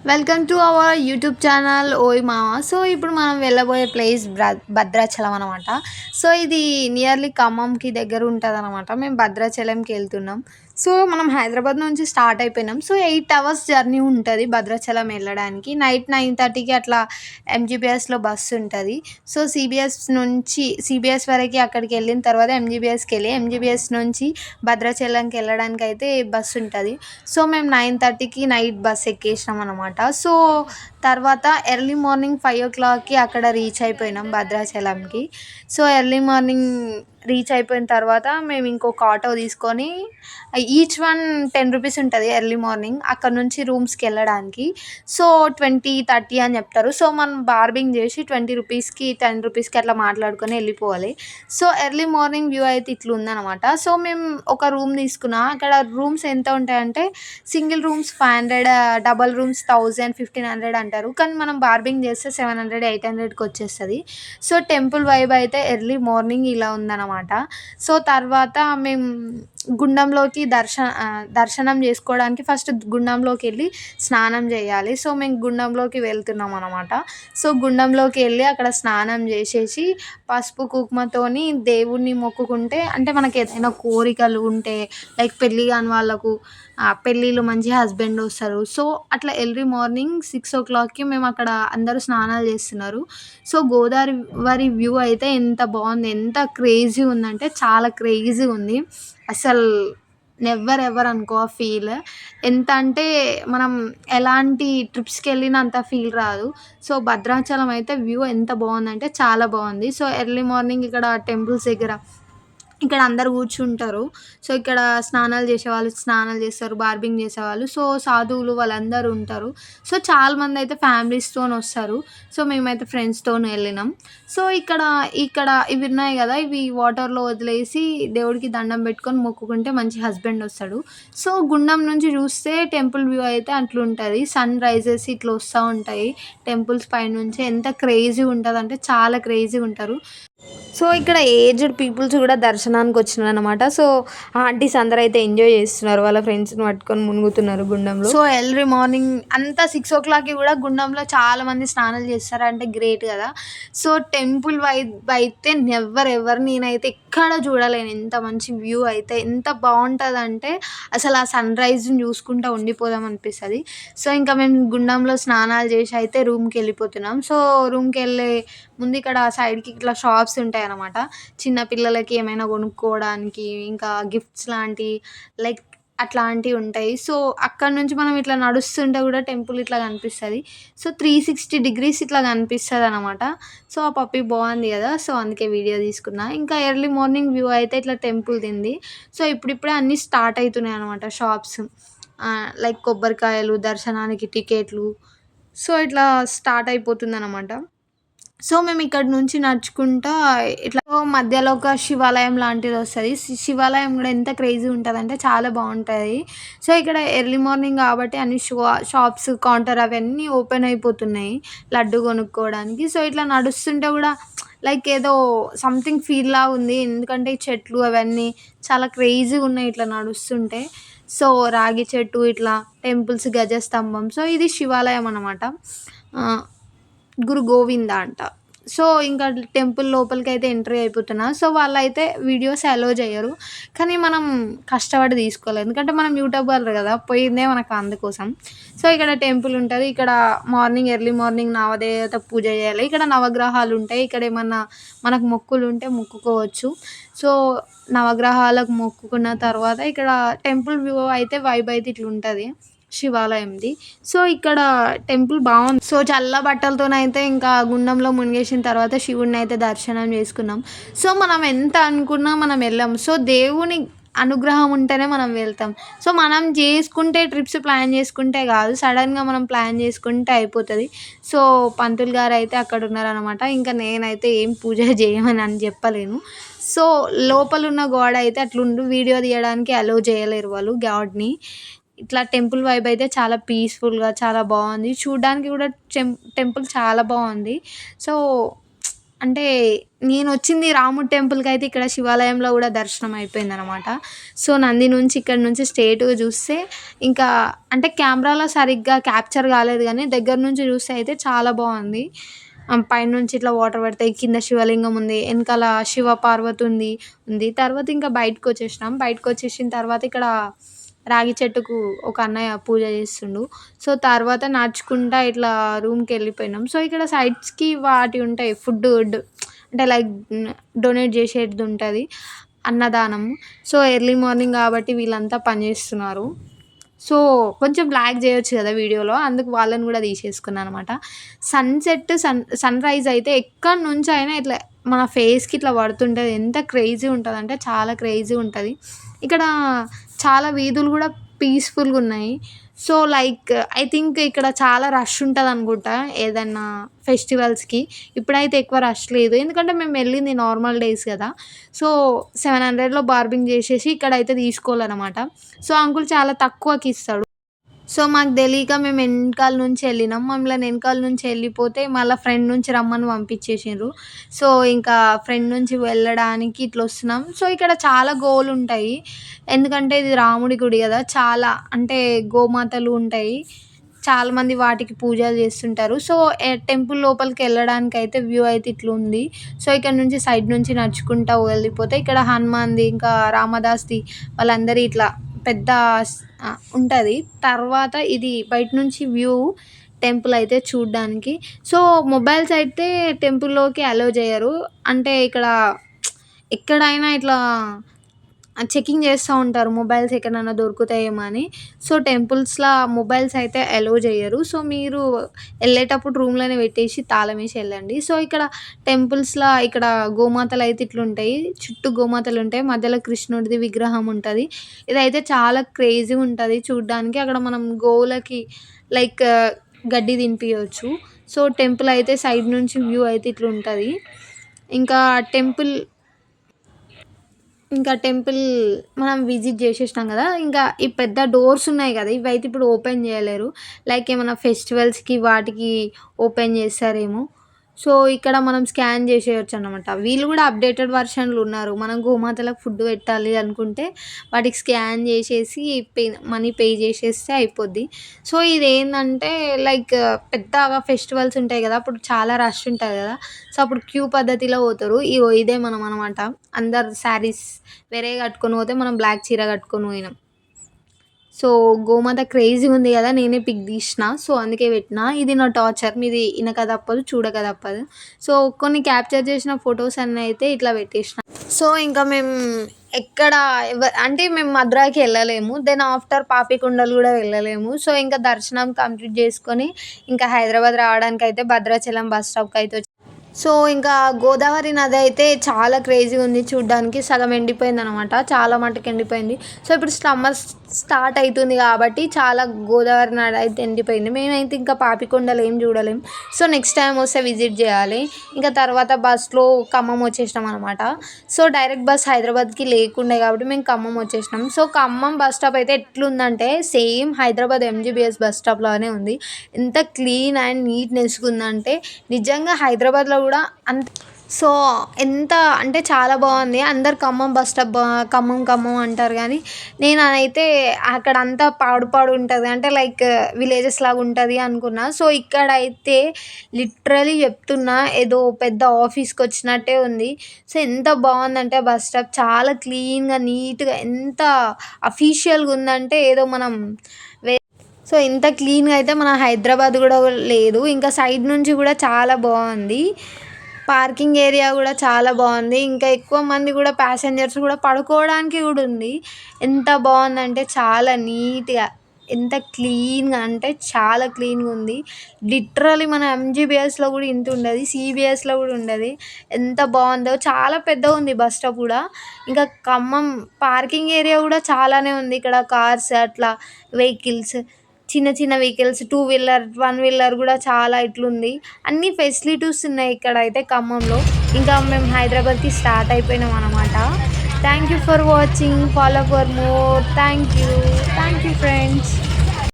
Welcome to our YouTube channel ఓయ్ మామ. So ఇప్పుడు మనం వెళ్ళబోయే ప్లేస్ భద్రాచలం అనమాట. సో ఇది నియర్లీ ఖమ్మంకి దగ్గర ఉంటుంది అనమాట. మేము భద్రాచలంకి వెళ్తున్నాం. సో మనం హైదరాబాద్ నుంచి స్టార్ట్ అయిపోయినాం. సో 8 hours జర్నీ ఉంటుంది భద్రాచలం వెళ్ళడానికి. నైట్ 9:30కి అట్లా ఎంజీబీఎస్లో బస్సు ఉంటుంది. సో సిబిఎస్ వరకు అక్కడికి వెళ్ళిన తర్వాత ఎంజీబీఎస్కి వెళ్ళి ఎంజీబీఎస్ నుంచి భద్రాచలంకి వెళ్ళడానికి అయితే బస్సు ఉంటుంది. సో మేము 9:30కి నైట్ బస్ ఎక్కేసినాం అనమాట. సో తర్వాత ఎర్లీ మార్నింగ్ 5 o'clockకి అక్కడ రీచ్ అయిపోయినాం భద్రాచలంకి. సో ఎర్లీ మార్నింగ్ రీచ్ అయిపోయిన తర్వాత మేము ఇంకొక ఆటో తీసుకొని ఈచ్ వన్ 10 రూపీస్ ఉంటుంది ఎర్లీ మార్నింగ్ అక్కడ నుంచి రూమ్స్కి వెళ్ళడానికి. సో 20-30 అని చెప్తారు. సో మనం బార్గింగ్ చేసి 20 రూపీస్కి 10 రూపీస్కి అట్లా మాట్లాడుకొని వెళ్ళిపోవాలి. సో ఎర్లీ మార్నింగ్ వ్యూ అయితే ఇట్లా ఉందన్నమాట. సో మేము ఒక రూమ్ తీసుకున్నాం. అక్కడ రూమ్స్ ఎంత ఉంటాయంటే సింగిల్ రూమ్స్ 500, డబల్ రూమ్స్ 1000-1500 అంటారు. కానీ మనం బార్గింగ్ చేస్తే 700-800కి వచ్చేస్తుంది. సో టెంపుల్ వైబ్ అయితే ఎర్లీ మార్నింగ్ ఇలా ఉందన్నమాట. సో తర్వాత మేము గుండంలోకి దర్శనం చేసుకోవడానికి ఫస్ట్ గుండంలోకి వెళ్ళి స్నానం చేయాలి. సో మేము గుండంలోకి వెళ్తున్నాం అనమాట. సో గుండంలోకి వెళ్ళి అక్కడ స్నానం చేసేసి పసుపు కుంకుమతోని దేవుణ్ణి మొక్కుకుంటే, అంటే మనకి ఏదైనా కోరికలు ఉంటే లైక్ పెళ్ళి కాని వాళ్ళకు పెళ్ళిళ్ళు మంచి హస్బెండ్ వస్తారు. సో అట్లా ఎర్లీ మార్నింగ్ 6 o'clockకి మేము అక్కడ అందరూ స్నానాలు చేస్తున్నారు. సో గోదావరి వ్యూ అయితే ఎంత బాగుంది, ఎంత క్రేజీ ఉందంటే చాలా క్రేజీ ఉంది అసలు. నెవర్ ఎవర్ అనుకో ఆ ఫీల్. ఎంత అంటే మనం ఎలాంటి ట్రిప్స్కి వెళ్ళినా అంత ఫీల్ రాదు. సో భద్రాచలం అయితే వ్యూ ఎంత బాగుందంటే చాలా బాగుంది. సో ఎర్లీ మార్నింగ్ ఇక్కడ టెంపుల్స్ దగ్గర ఇక్కడ అందరు కూర్చుంటారు. సో ఇక్కడ స్నానాలు చేసేవాళ్ళు స్నానాలు చేస్తారు, బార్బింగ్ చేసేవాళ్ళు, సో సాధువులు వాళ్ళందరూ ఉంటారు. సో చాలామంది అయితే ఫ్యామిలీస్‌తోని వస్తారు. సో మేమైతే ఫ్రెండ్స్‌తోని వెళ్ళినాం. సో ఇక్కడ ఇక్కడ ఇవి ఉన్నాయి కదా, ఇవి వాటర్‌లో వదిలేసి దేవుడికి దండం పెట్టుకొని మొక్కుకుంటే మంచి హస్బెండ్ వస్తాడు. సో గుండం నుంచి చూస్తే టెంపుల్ వ్యూ అయితే అట్లుంటది. సన్ రైజెస్ ఇట్లా వస్తూ ఉంటాయి టెంపుల్స్ పైనుంచి. ఎంత క్రేజీగా ఉంటదంటే చాలా క్రేజీగా ఉంటారు. సో ఇక్కడ ఏజ్డ్ పీపుల్స్ కూడా దర్శనానికి వచ్చినారనమాట. సో ఆంటీస్ అందరూ అయితే ఎంజాయ్ చేస్తున్నారు, వాళ్ళ ఫ్రెండ్స్ని పట్టుకొని మునుగుతున్నారు గుండంలో. సో ఎర్లీ మార్నింగ్ అంతా 6 o'clockకి కూడా గుండంలో చాలామంది స్నానాలు చేస్తారు, అంటే గ్రేట్ కదా. సో టెంపుల్ వైబ్ అయితే నెవర్ ఎవర్ నేనైతే ఎక్కడ చూడలేను. ఎంత మంచి వ్యూ అయితే ఎంత బాగుంటుందంటే అసలు ఆ సన్ రైజ్ని చూసుకుంటూ ఉండిపోదాం అనిపిస్తుంది. సో ఇంకా మేము గుండంలో స్నానాలు చేసి అయితే రూమ్కి వెళ్ళిపోతున్నాం. సో రూమ్కి వెళ్ళే ముందు ఇక్కడ సైడ్కి ఇట్లా షాప్స్ ఉంటాయి అన్నమాట. చిన్న పిల్లలకి ఏమైనా కొనుక్కోవడానికి, ఇంకా గిఫ్ట్స్ లాంటివి లైక్ అట్లాంటివి ఉంటాయి. సో అక్కడ నుంచి మనం ఇట్లా నడుస్తుంటే కూడా టెంపుల్ ఇట్లా కనిపిస్తుంది. సో 360 degrees ఇట్లా కనిపిస్తుంది అనమాట. సో ఆ పప్పి బాగుంది కదా, సో అందుకే వీడియో తీసుకున్నా. ఇంకా ఎర్లీ మార్నింగ్ వ్యూ అయితే ఇట్లా టెంపుల్ తింది. సో ఇప్పుడిప్పుడే అన్నీ స్టార్ట్ అవుతున్నాయి అనమాట షాప్స్, లైక్ కొబ్బరికాయలు, దర్శనానికి టికెట్లు. సో ఇట్లా స్టార్ట్ అయిపోతుంది అనమాట. సో మేము ఇక్కడ నుంచి నడుచుకుంటా ఇట్లా మధ్యలో ఒక శివాలయం లాంటిది వస్తుంది. శివాలయం కూడా ఎంత క్రేజీ ఉంటుందంటే చాలా బాగుంటుంది. సో ఇక్కడ ఎర్లీ మార్నింగ్ కాబట్టి అన్ని షాప్స్ కౌంటర్ అవన్నీ ఓపెన్ అయిపోతున్నాయి లడ్డు కొనుక్కోవడానికి. సో ఇట్లా నడుస్తుంటే కూడా లైక్ ఏదో సంథింగ్ ఫీల్ లా ఉంది, ఎందుకంటే ఈ చెట్లు అవన్నీ చాలా క్రేజీగా ఉన్నాయి ఇట్లా నడుస్తుంటే. సో రాగి చెట్టు, ఇట్లా టెంపుల్స్, గజస్తంభం. సో ఇది శివాలయం అనమాట, గురు గోవింద అంట. సో ఇంకా టెంపుల్ లోపలికి అయితే ఎంట్రీ అయిపోతున్నా. సో వాళ్ళైతే వీడియోస్ అలో చేయరు, కానీ మనం కష్టపడి తీసుకోవాలి, ఎందుకంటే మనం యూట్యూబర్ కదా, పోయిందే మనకు అందుకోసం. సో ఇక్కడ టెంపుల్ ఉంటుంది. ఇక్కడ ఎర్లీ మార్నింగ్ నవదేవత పూజ చేయాలి. ఇక్కడ నవగ్రహాలు ఉంటాయి. ఇక్కడ ఏమన్నా మనకు మొక్కులు ఉంటే మొక్కుకోవచ్చు. సో నవగ్రహాలకు మొక్కుకున్న తర్వాత ఇక్కడ టెంపుల్ వ్యూ అయితే వైబ్ అయితే ఇట్లా ఉంటుంది శివాలయంది. సో ఇక్కడ టెంపుల్ బాగుంది. సో చల్ల బట్టలతోనైతే ఇంకా గుండంలో మునిగేసిన తర్వాత శివుడిని అయితే దర్శనం చేసుకున్నాం. సో మనం ఎంత అనుకున్నా మనం వెళ్ళాం. సో దేవుని అనుగ్రహం ఉంటేనే మనం వెళ్తాం. సో మనం చేసుకుంటే ట్రిప్స్ ప్లాన్ చేసుకుంటే కాదు, సడన్గా మనం ప్లాన్ చేసుకుంటే అయిపోతుంది. సో పంతులు గారు అయితే అక్కడ ఉన్నారనమాట. ఇంకా నేనైతే ఏం పూజ చేయమని అని చెప్పలేను. సో లోపల ఉన్న గోడ అయితే అట్లుండు, వీడియో తీయడానికి అలో చేయలేరు వాళ్ళు గాడ్ని. ఇట్లా టెంపుల్ వైబ్ అయితే చాలా పీస్ఫుల్గా చాలా బాగుంది. చూడడానికి కూడా టెంపుల్ చాలా బాగుంది. సో అంటే నేనొచ్చింది రాముడి టెంపుల్‌కయితే ఇక్కడ శివాలయంలో గూడా దర్శనం అయిపోయిందనమాట. సో, నంది నుంచి ఇక్కడి నుంచి స్ట్రెయిట్‌గా చూస్తే ఇంకా అంటే కెమెరాలో సరిగ్గా క్యాప్చర్ కాలేదు గానీ, దగ్గర నుంచి చూస్తే అయితే చాలా బావుంది. పైనుంచి ఇట్లా వాటర్ పడతాయి. కింద శివలింగం ఉంది. ఎనకాల శివ పార్వతి ఉంది. తర్వాత ఇంకా బయటకొచ్చేసినాం. బయటకొచ్చేసిన తర్వాత ఇక్కడ రాగి చెట్టుకు ఒక అన్నయ్య పూజ చేస్తుండు. సో, తర్వాత నడుచుకుంటా ఇట్లా రూమ్‌కెళ్ళిపోయినాం. సో, ఇక్కడ సైడ్స్‌కి వాటి ఉంటాయి. అంటే లైక్ డొనేట్ చేసేదుంటది. అన్నదానం. సో, ఎర్లీ మార్నింగ్ కాబట్టి వీళ్ళంతా పని చేస్తున్నారు. సో, కొంచెం బ్లాక్ జేయొచ్చు గదా వీడియోలో. అందుకు వాళ్ళని గూడా తీసేసుకున్నాననమాట. సన్‌రైజ్ అయితే ఎక్కడి నుంచైనా ఇట్లా మన ఫేస్‌కి ఇట్లా పడుతుంటది. ఎంత క్రేజీ ఉంటదంటే చాలా క్రేజీ ఉంటది. ఇక్కడ చాలా వీధులు గూడా పీస్‌ఫుల్‌గున్నాయి. సో, లైక్ ఐ థింక్ ఇక్కడ చాలా రష్ ఉంటదనుకుంటా ఏదన్నా ఫెస్టివల్స్‌కి. ఇప్పుడైతే ఎక్కువ రష్ లేదు. ఎందుకంటే మేమెళ్ళింది నార్మల్ డేస్ గదా! సో, 700లో బార్బింగ్ జేసేసి ఇక్కడైతే తీసుకోవాలనమాట. సో, అంకుల్ చాలా తక్కువకిస్తాడు. సో, మాకు దెలీక మేము ఎనకాల నుంచి ఎళ్ళినాం. మమ్మల్ని ఎనకాల నుంచి ఎళ్ళిపోతే మళ్ళా ఫ్రంట్ నుంచి రమ్మని పంపించేసిండ్రు. సో, ఇంకా ఫ్రంట్ నుంచి వెళ్ళడానికి ఇట్లొస్తున్నాం. సో, ఇక్కడ చాలా గోవులుంటాయి. ఎందుకంటే ఇది రాముడి గుడి గదా! చాలా అంటే గోమాతలు ఉంటాయి. చాలామంది వాటికి పూజలు చేస్తుంటారు. సో, టెంపుల్ లోపలికెళ్ళడానికైతే వ్యూ అయితే ఇట్లుంది. సో, ఇక్కడ నుంచి సైడ్ నుంచి నడుచుకుంటా వెళ్ళిపోతే ఇక్కడ హనుమాన్‌ది ఇంకా రామదాస్‌ది వాళ్ళందరి ఇట్లా పెద్ద ఉంటది. తర్వాత ఇది బయట నుంచి వ్యూ టెంపుల్ అయితే చూడ్డానికి. సో, మొబైల్స్ అయితే టెంపుల్‌లోకి అలో జేయరు. అంటే ఇక్కడ ఎక్కడైనా ఇట్లా చెకింగ్ చేస్తా ఉంటారు. మొబైల్స్ ఎక్కడైనా దొరుకుతాయేమో అని. సో, టెంపుల్స్‌ల మొబైల్స్ అయితే అలో జెయ్యరు. సో, మీరు ఎళ్ళేటప్పుడు రూమ్‌లోనే పెట్టేసి తాళమేసి ఎళ్ళండి. సో, ఇక్కడ టెంపుల్స్‌ల ఇక్కడ గోమాతలయితే ఇట్లుంటాయి. చుట్టూ గోమాతలుంటాయి. మధ్యలో కృష్ణుడిది విగ్రహం ఉంటది. ఇదైతే చాలా క్రేజీగుంటది చూడ్డానికి. అక్కడ మనం గోవులకి లైక్ గడ్డి తినిపియొచ్చు. సో, టెంపుల్ అయితే సైడ్ నుంచి వ్యూ అయితే ఇట్లుంటది. ఇంకా టెంపుల్ ఇంకా టెంపుల్ మనం విజిట్ చేసేసినాం కదా! ఇంకా ఈ పెద్ద డోర్స్ ఉన్నాయి కదా! ఇవైతే ఇప్పుడు ఓపెన్ చేయలేరు. లైక్ ఏమన్నా ఫెస్టివల్స్‌కి వాటికి ఓపెన్ చేస్తారేమో. సో, ఇక్కడ మనం స్కాన్ చేసేయొచ్చనమాట. వీళ్ళు కూడా అప్‌డేటెడ్ వర్షన్‌లో ఉన్నారు. మనం గోమాతలకు ఫుడ్ పెట్టాలి అనుకుంటే వాటికి స్కాన్ చేసేసి మనీ పే చేసేస్తే అయిపోద్ది. సో, ఇదేందంటే లైక్ పెద్దగా ఫెస్టివల్స్ ఉంటాయి కదా! అప్పుడు చాలా రష్ ఉంటది కదా! సో, అప్పుడు క్యూ పద్ధతిలో పోతారు. ఇగో ఇదే మనం అనమాట. అందరు శారీస్ వేరేగా కట్టుకొని పోతే మనం బ్లాక్ చీర కట్టుకొని పోయినాం. సో, గోమాత క్రేజీగుంది గదా! నేనే పిక్ తీసిన. సో, అందుకే పెట్టినా. ఇది నా టార్చర్. మీది ఇనక తప్పదు, చూడక తప్పదు. సో, కొన్ని క్యాప్చర్ చేసిన ఫోటోస్ అన్నీ అయితే ఇట్లా పెట్టేసిన. సో, ఇంకా మేము ఎక్కడ అంటే మేము మధురాకి ఎళ్ళలేము. దెన్ ఆఫ్టర్ పాపికొండలు గూడా వెళ్ళలేము. సో, ఇంకా దర్శనం కంప్లీట్ చేసుకొని ఇంకా హైదరాబాద్ రావడానికైతే భద్రాచలం బస్ స్టాప్‌కయితే సో, ఇంకా గోదావరి నది అయితే చాలా క్రేజీగా ఉంది చూడ్డానికి. సగం ఎండిపోయిందనమాట. చాలా మటుకు ఎండిపోయింది. సో, ఇప్పుడు సమ్మర్ స్టార్ట్ అయితుంది కాబట్టి చాలా గోదావరి నది అయితే ఎండిపోయింది. మేమైతే ఇంకా పాపికొండలు ఏం చూడలేం. సో, నెక్స్ట్ టైం వస్తే విజిట్ చేయాలి. ఇంకా తర్వాత బస్‌లో ఖమ్మం వచ్చేసినాం అనమాట. సో, డైరెక్ట్ బస్ హైదరాబాద్‌కి లేకుండే కాబట్టి మేము ఖమ్మం వచ్చేసినాం. సో, ఖమ్మం బస్ స్టాప్ అయితే ఎట్లుందంటే same Hyderabad MGBS bus stop లానే ఉంది. ఎంత క్లీన్ అండ్ నీట్‌నెస్‌గా ఉందంటే నిజంగా హైదరాబాద్‌లో గూడా సో, ఎంత అంటే చాలా బావుంది. అందరు ఖమ్మం బస్ స్టాప్ ఖమ్మం అంటారు గానీ, నేనదైతే అక్కడంతా పాడు ఉంటది. అంటే లైక్ విలేజెస్ లాగా ఉంటది అనుకున్నా. సో, ఇక్కడైతే లిటరల్లీ చెప్తున్నా ఏదో పెద్ద ఆఫీస్‌కొచ్చినట్టే ఉంది. సో, ఎంత బావుందంటే బస్ స్టాప్ చాలా క్లీన్‌గా, నీట్‌గా ఎంత అఫీషియల్‌గా ఉందంటే ఏదో మనం సో, ఇంత క్లీన్‌గా అయితే మన హైదరాబాద్ గూడా లేదు. ఇంకా సైడ్ నుంచి గూడా చాలా బావుంది. పార్కింగ్ ఏరియా గూడా చాలా బావుంది. ఇంకా ఎక్కువ మంది గూడా ప్యాసింజర్స్ గూడా పడుకోవడానికి గూడా ఉంది. ఎంత బావుందంటే చాలా నీట్‌గా, ఎంత క్లీన్‌గా అంటే చాలా క్లీన్‌గుంది. లిటరల్లీ మన ఎంజీబీఎస్‌లో గూడా ఇంతుండది. సీబీఎస్‌లో గూడా ఉండది. ఎంత బావుందో చాలా పెద్దగుంది బస్ స్టాప్ గూడా. ఇంకా ఖమ్మం పార్కింగ్ ఏరియా గూడా చాలానే ఉంది. ఇక్కడ కార్స్ అట్లా వెహికల్స్ చిన్న వెహికల్స్ 2 వీలర్, 1 వీలర్ గూడా చాలా ఇట్లుంది. అన్ని ఫెసిలిటీస్ ఉన్నాయి ఇక్కడైతే ఖమ్మంలో. ఇంకా మేము హైదరాబాద్‌కి స్టార్ట్ అయిపోయినామనమాట. Thank you for watching. Follow for more. Thank you friends.